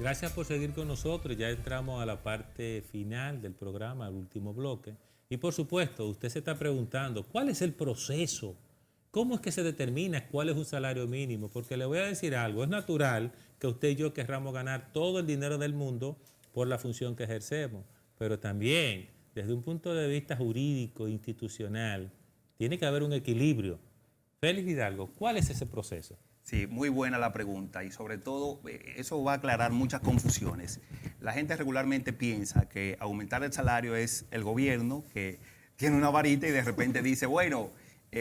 Gracias por seguir con nosotros. Ya entramos a la parte final del programa, al último bloque. Y por supuesto, usted se está preguntando, ¿cuál es el proceso? ¿Cómo es que se determina cuál es un salario mínimo? Porque le voy a decir algo, es natural que usted y yo querramos ganar todo el dinero del mundo por la función que ejercemos, pero también desde un punto de vista jurídico, institucional, tiene que haber un equilibrio. Félix Hidalgo, ¿cuál es ese proceso? Sí, muy buena la pregunta y sobre todo eso va a aclarar muchas confusiones. La gente regularmente piensa que aumentar el salario es el gobierno que tiene una varita y de repente dice, bueno,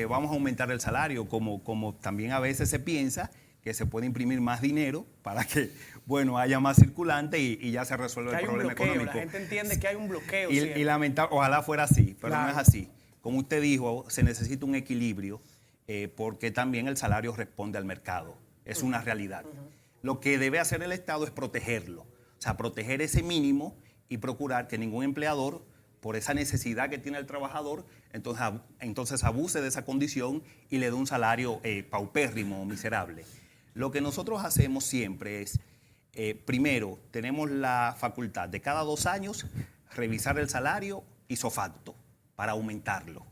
vamos a aumentar el salario, como también a veces se piensa que se puede imprimir más dinero para que, bueno, haya más circulante y ya se resuelve el problema económico. La gente entiende que hay un bloqueo. Y lamentar, ojalá fuera así, pero claro, no es así. Como usted dijo, se necesita un equilibrio porque también el salario responde al mercado. Es una realidad. Lo que debe hacer el Estado es protegerlo. O sea, proteger ese mínimo y procurar que ningún empleador, por esa necesidad que tiene el trabajador, entonces abuse de esa condición y le dé un salario paupérrimo o miserable. Lo que nosotros hacemos siempre es, primero, tenemos la facultad de cada 2 años revisar el salario ipso facto para aumentarlo.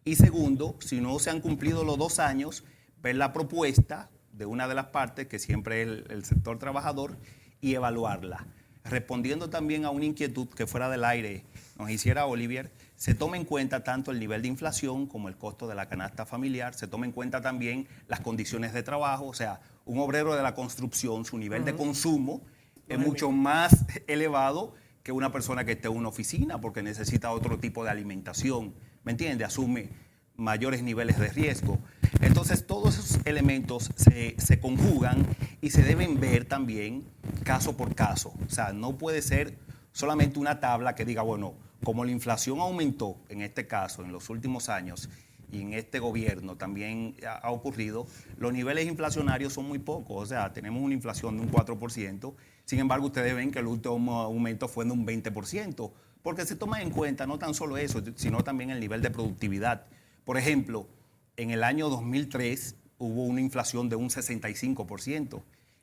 Y segundo, si no se han cumplido los 2 años, ver la propuesta de una de las partes, que siempre es el sector trabajador, y evaluarla. Respondiendo también a una inquietud que fuera del aire nos hiciera Olivier, se toma en cuenta tanto el nivel de inflación como el costo de la canasta familiar, se toma en cuenta también las condiciones de trabajo, o sea, un obrero de la construcción, su nivel de consumo es mucho más elevado que una persona que esté en una oficina porque necesita otro tipo de alimentación, ¿me entiende? Asume mayores niveles de riesgo. Entonces, todos esos elementos se conjugan y se deben ver también caso por caso. O sea, no puede ser solamente una tabla que diga, bueno, como la inflación aumentó, en este caso, en los últimos años, y en este gobierno también ha ocurrido, los niveles inflacionarios son muy pocos. O sea, tenemos una inflación de un 4%. Sin embargo, ustedes ven que el último aumento fue de un 20%, porque se toma en cuenta no tan solo eso, sino también el nivel de productividad. Por ejemplo, en el año 2003 hubo una inflación de un 65%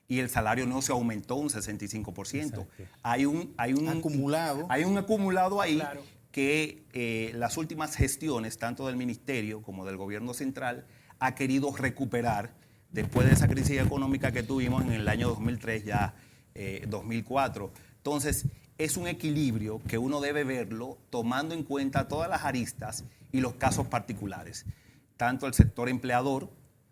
y el salario no se aumentó un 65%. Hay un acumulado ahí, claro, que las últimas gestiones, tanto del Ministerio como del Gobierno Central, ha querido recuperar después de esa crisis económica que tuvimos en el año 2003, ya 2004. Entonces, es un equilibrio que uno debe verlo tomando en cuenta todas las aristas y los casos particulares. Tanto el sector empleador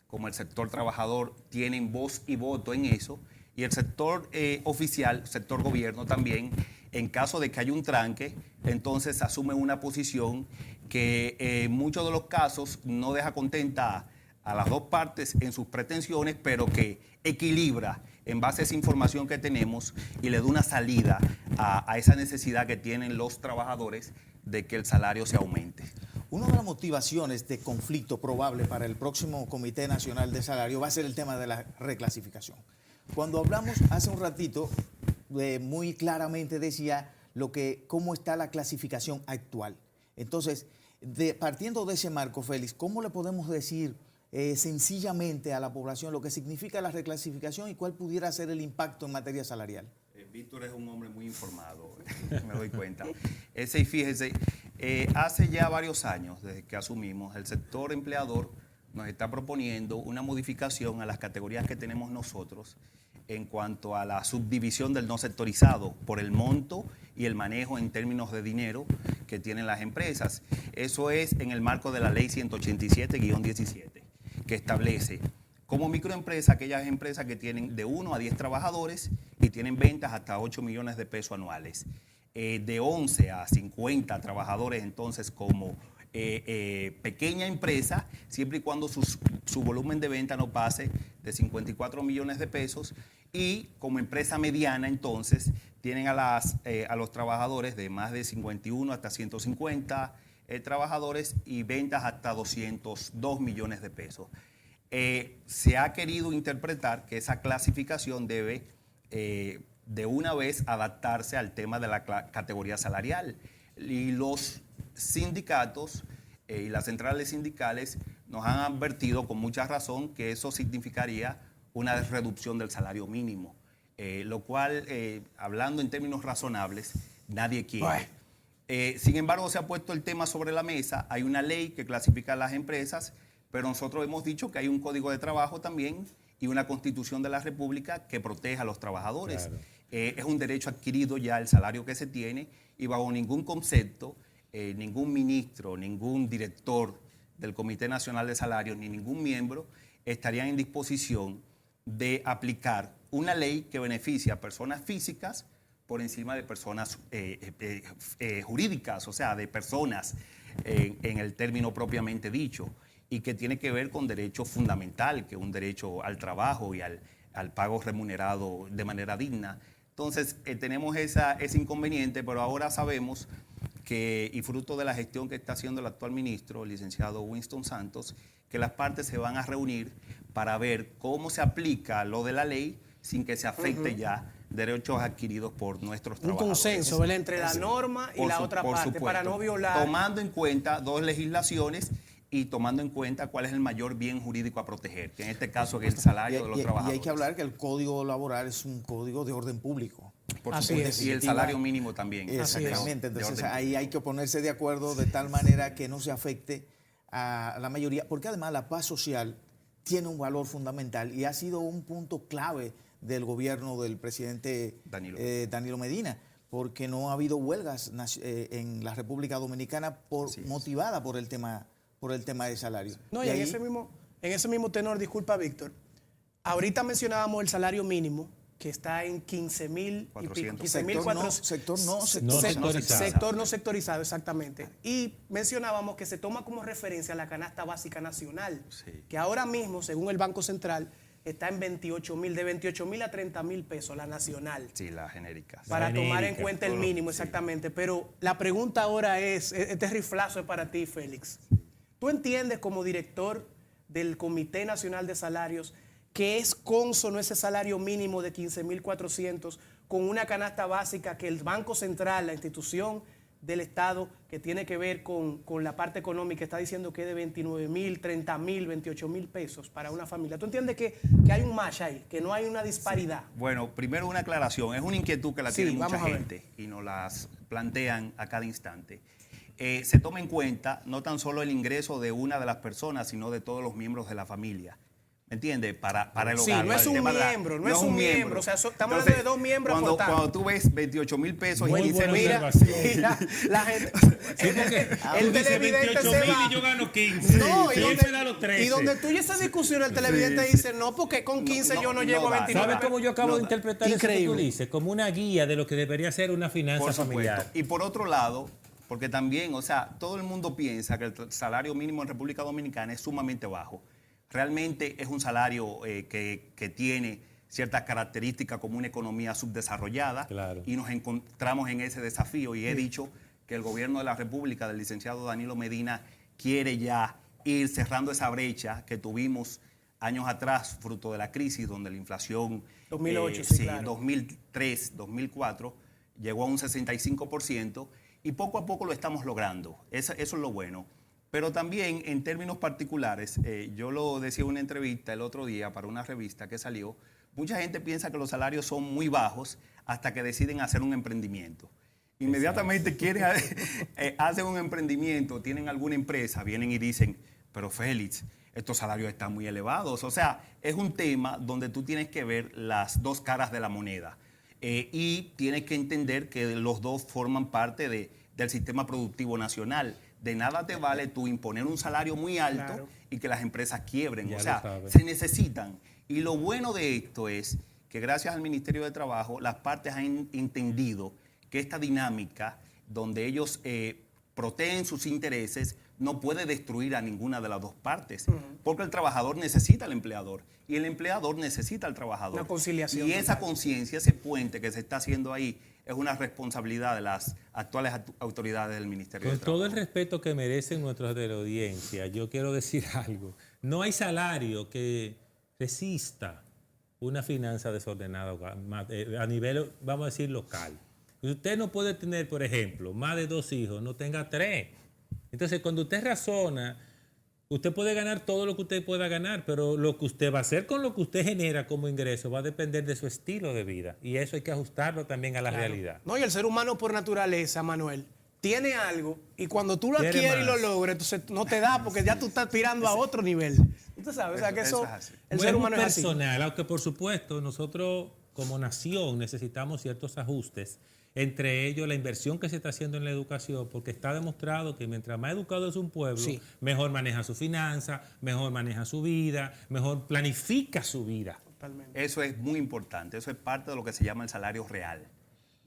como el sector trabajador tienen voz y voto en eso, y el sector oficial, sector gobierno también, en caso de que haya un tranque, entonces asume una posición que en muchos de los casos no deja contenta a las dos partes en sus pretensiones, pero que equilibra en base a esa información que tenemos y le da una salida a esa necesidad que tienen los trabajadores de que el salario se aumente. Una de las motivaciones de conflicto probable para el próximo Comité Nacional de Salario va a ser el tema de la reclasificación. Cuando hablamos hace un ratito, muy claramente decía cómo está la clasificación actual. Entonces, partiendo de ese marco, Félix, ¿cómo le podemos decir sencillamente a la población lo que significa la reclasificación y cuál pudiera ser el impacto en materia salarial? Víctor es un hombre muy informado, me doy cuenta. Y fíjese, hace ya varios años, desde que asumimos, el sector empleador nos está proponiendo una modificación a las categorías que tenemos nosotros en cuanto a la subdivisión del no sectorizado por el monto y el manejo en términos de dinero que tienen las empresas. Eso es en el marco de la ley 187-17, que establece como microempresa aquellas empresas que tienen de 1 a 10 trabajadores y tienen ventas hasta 8 millones de pesos anuales. De 11 a 50 trabajadores, entonces, como pequeña empresa, siempre y cuando su volumen de venta no pase de 54 millones de pesos. Y como empresa mediana, entonces, tienen a los trabajadores de más de 51 hasta 150 trabajadores y ventas hasta 202 millones de pesos. Se ha querido interpretar que esa clasificación debe de una vez adaptarse al tema de la categoría salarial. Y los sindicatos y las centrales sindicales nos han advertido con mucha razón que eso significaría una reducción del salario mínimo. lo cual, hablando en términos razonables, nadie quiere. Sin embargo, se ha puesto el tema sobre la mesa, hay una ley que clasifica a las empresas, pero nosotros hemos dicho que hay un código de trabajo también y una constitución de la República que protege a los trabajadores. Claro. Es un derecho adquirido ya el salario que se tiene y bajo ningún concepto, ningún ministro, ningún director del Comité Nacional de Salarios, ni ningún miembro estarían en disposición de aplicar una ley que beneficia a personas físicas por encima de personas jurídicas, o sea, de personas en el término propiamente dicho, y que tiene que ver con derecho fundamental, que es un derecho al trabajo y al pago remunerado de manera digna. Entonces, tenemos ese inconveniente, pero ahora sabemos que, y fruto de la gestión que está haciendo el actual ministro, el licenciado Winston Santos, que las partes se van a reunir para ver cómo se aplica lo de la ley sin que se afecte ya derechos adquiridos por nuestros Un trabajadores. consenso, ¿verdad?, entre la norma y la otra parte, supuesto, para no violar. tomando en cuenta dos legislaciones y tomando en cuenta cuál es el mayor bien jurídico a proteger, que en este caso es el salario de los trabajadores. Y hay que hablar que el código laboral es un código de orden público. Por Así supuesto, es. y el salario mínimo también. Exactamente, De entonces orden ahí hay que ponerse de acuerdo de tal manera que no se afecte a la mayoría, porque además la paz social tiene un valor fundamental y ha sido un punto clave del gobierno del presidente Danilo Medina, porque no ha habido huelgas en la República Dominicana motivada por el tema de salario. No, y en ese mismo tenor, disculpa, Víctor, ahorita mencionábamos el salario mínimo, que está en 15.400. Sector no sectorizado, exactamente. Y mencionábamos que se toma como referencia la canasta básica nacional, que ahora mismo, según el Banco Central, está en 28.000, de 28.000 a 30.000 pesos, la nacional. Sí, la genérica. Para tomar en cuenta el mínimo, exactamente. Pero la pregunta ahora es, este riflazo es para ti, Félix. ¿Tú entiendes como director del Comité Nacional de Salarios que es cónsono ese salario mínimo de 15.400 con una canasta básica que el Banco Central, la institución del Estado que tiene que ver con la parte económica, está diciendo que es de 29.000, 30.000, 28.000 pesos para una familia? ¿Tú entiendes que hay un match ahí, que no hay una disparidad? Sí. Bueno, primero una aclaración. Es una inquietud que la tiene mucha gente y nos las plantean a cada instante. Se toma en cuenta no tan solo el ingreso de una de las personas, sino de todos los miembros de la familia. ¿Me entiendes? Para el hogar. Sí, no es un miembro, no es un miembro. O sea, estamos hablando de dos miembros aportando. Cuando tú ves 28.000 pesos y dices, mira, la gente, el televidente se va. Y yo gano 15. No, y él me da los 13. Y donde tú y esa discusión, el televidente dice, no, porque con 15 yo no llego a 29. ¿Sabes cómo yo acabo de interpretar eso que tú Increíble. dices? Como una guía de lo que debería ser una finanza familiar. Y por otro lado, porque también, o sea, todo el mundo piensa que el salario mínimo en República Dominicana es sumamente bajo. Realmente es un salario que tiene ciertas características como una economía subdesarrollada. Claro. Y nos encontramos en ese desafío. Y he dicho que el gobierno de la República del licenciado Danilo Medina quiere ya ir cerrando esa brecha que tuvimos años atrás, fruto de la crisis, donde la inflación 2008, claro. 2003, 2004, llegó a un 65%, y poco a poco lo estamos logrando. Eso es lo bueno. Pero también en términos particulares, yo lo decía en una entrevista el otro día para una revista que salió, mucha gente piensa que los salarios son muy bajos hasta que deciden hacer un emprendimiento. Inmediatamente hacen un emprendimiento, tienen alguna empresa, vienen y dicen, pero Félix, estos salarios están muy elevados. O sea, es un tema donde tú tienes que ver las dos caras de la moneda y tienes que entender que los dos forman parte del sistema productivo nacional. De nada te vale tú imponer un salario muy alto y que las empresas quiebren. Ya o sea, sabes. se necesitan. Y lo bueno de esto es que gracias al Ministerio de Trabajo, las partes han entendido que esta dinámica donde ellos protegen sus intereses no puede destruir a ninguna de las dos partes, porque el trabajador necesita al empleador y el empleador necesita al trabajador. Una conciliación Y esa total. conciencia, ese puente que se está haciendo ahí, es una responsabilidad de las actuales autoridades del Ministerio Con de Trabajo. todo el respeto que merecen nuestros de la audiencia, yo quiero decir algo. No hay salario que resista una finanza desordenada a nivel, vamos a decir, local. Usted no puede tener, por ejemplo, más de 2 hijos, no tenga 3. Entonces, cuando usted razona Usted puede ganar todo lo que usted pueda ganar, pero lo que usted va a hacer con lo que usted genera como ingreso va a depender de su estilo de vida. Y eso hay que ajustarlo también a la realidad. No, y el ser humano por naturaleza, Manuel, tiene algo y cuando tú lo Quiere adquieres y lo más. logras, entonces no te da porque ya tú estás aspirando a otro nivel. Usted sabe, o sea que Eso eso, es así. el No ser es humano muy es así. personal, aunque por supuesto nosotros como nación necesitamos ciertos ajustes, entre ellos la inversión que se está haciendo en la educación, porque está demostrado que mientras más educado es un pueblo, Sí. mejor maneja su finanza, mejor maneja su vida, mejor planifica su vida. Totalmente. Eso es muy importante, eso es parte de lo que se llama el salario real.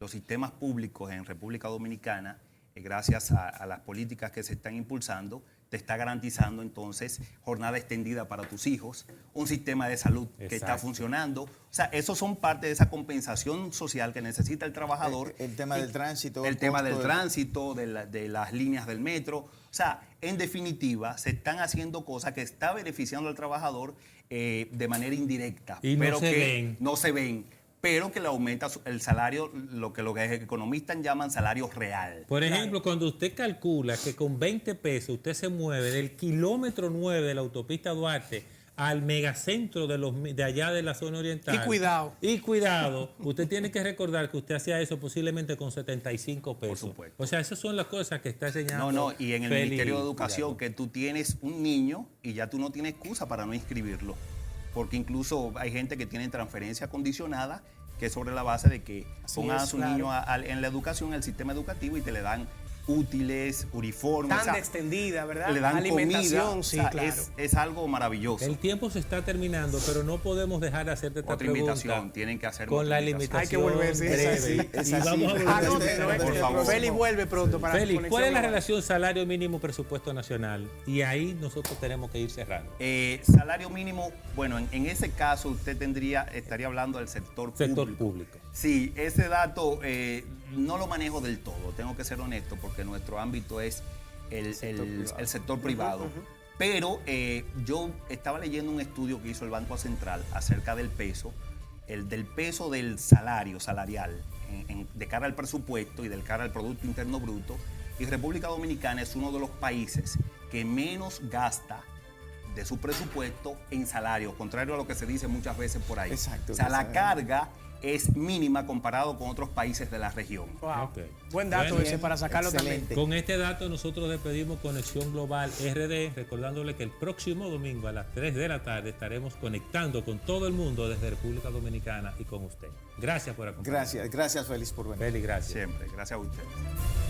Los sistemas públicos en República Dominicana, gracias a las políticas que se están impulsando, te está garantizando entonces jornada extendida para tus hijos, un sistema de salud que está Exacto. funcionando. O sea, esos son parte de esa compensación social que necesita el trabajador. El tema del tránsito. El tema del costo tránsito, de las líneas del metro. O sea, en definitiva, se están haciendo cosas que está beneficiando al trabajador de manera indirecta. Y no pero se que ven. no se ven, pero que le aumenta el salario, lo que los economistas llaman salario real. Por ejemplo, cuando usted calcula que con 20 pesos usted se mueve del kilómetro 9 de la autopista Duarte al megacentro de allá de la zona oriental. Y cuidado. Usted tiene que recordar que usted hacía eso posiblemente con 75 pesos. Por supuesto. O sea, esas son las cosas que está enseñando. No, y en el Félix Ministerio de Educación, Hidalgo. que tú tienes un niño y ya tú no tienes excusa para no inscribirlo. Porque incluso hay gente que tiene transferencia condicionada, que es sobre la base de que pongan a su niño en la educación, en el sistema educativo, y te le dan útiles, uniformes. Tan o sea, extendida, ¿verdad? le dan Alimentación, comida, sí, o sea, claro. es algo maravilloso. El tiempo se está terminando, pero no podemos dejar de hacerte esta Otra pregunta. invitación, tienen que hacer Con otra la invitación. Hay que volver, sí, limitación es así. breve. Es Y así. vamos a volver. Anótenlo, Por favor. Félix vuelve pronto para Félix, Conexión ¿cuál es la Global. relación salario mínimo presupuesto nacional? Y ahí nosotros tenemos que ir cerrando. Salario mínimo, bueno, en ese caso usted estaría hablando del sector Público. Sí, ese dato no lo manejo del todo, tengo que ser honesto, porque nuestro ámbito es el sector privado. Pero yo estaba leyendo un estudio que hizo el Banco Central acerca del peso, del peso del salario salarial de cara al presupuesto y de cara al Producto Interno Bruto. Y República Dominicana es uno de los países que menos gasta de su presupuesto en salario, contrario a lo que se dice muchas veces por ahí. Exacto. O sea, la carga es mínima comparado con otros países de la región. Wow. Ok. Buen dato Bueno, ese para sacarlo excelente. también. Con este dato nosotros despedimos Conexión Global RD, recordándole que el próximo domingo a las 3 de la tarde estaremos conectando con todo el mundo desde República Dominicana y con usted. Gracias por acompañarnos. Gracias, Félix, por venir. Félix, gracias. Siempre. Gracias a ustedes.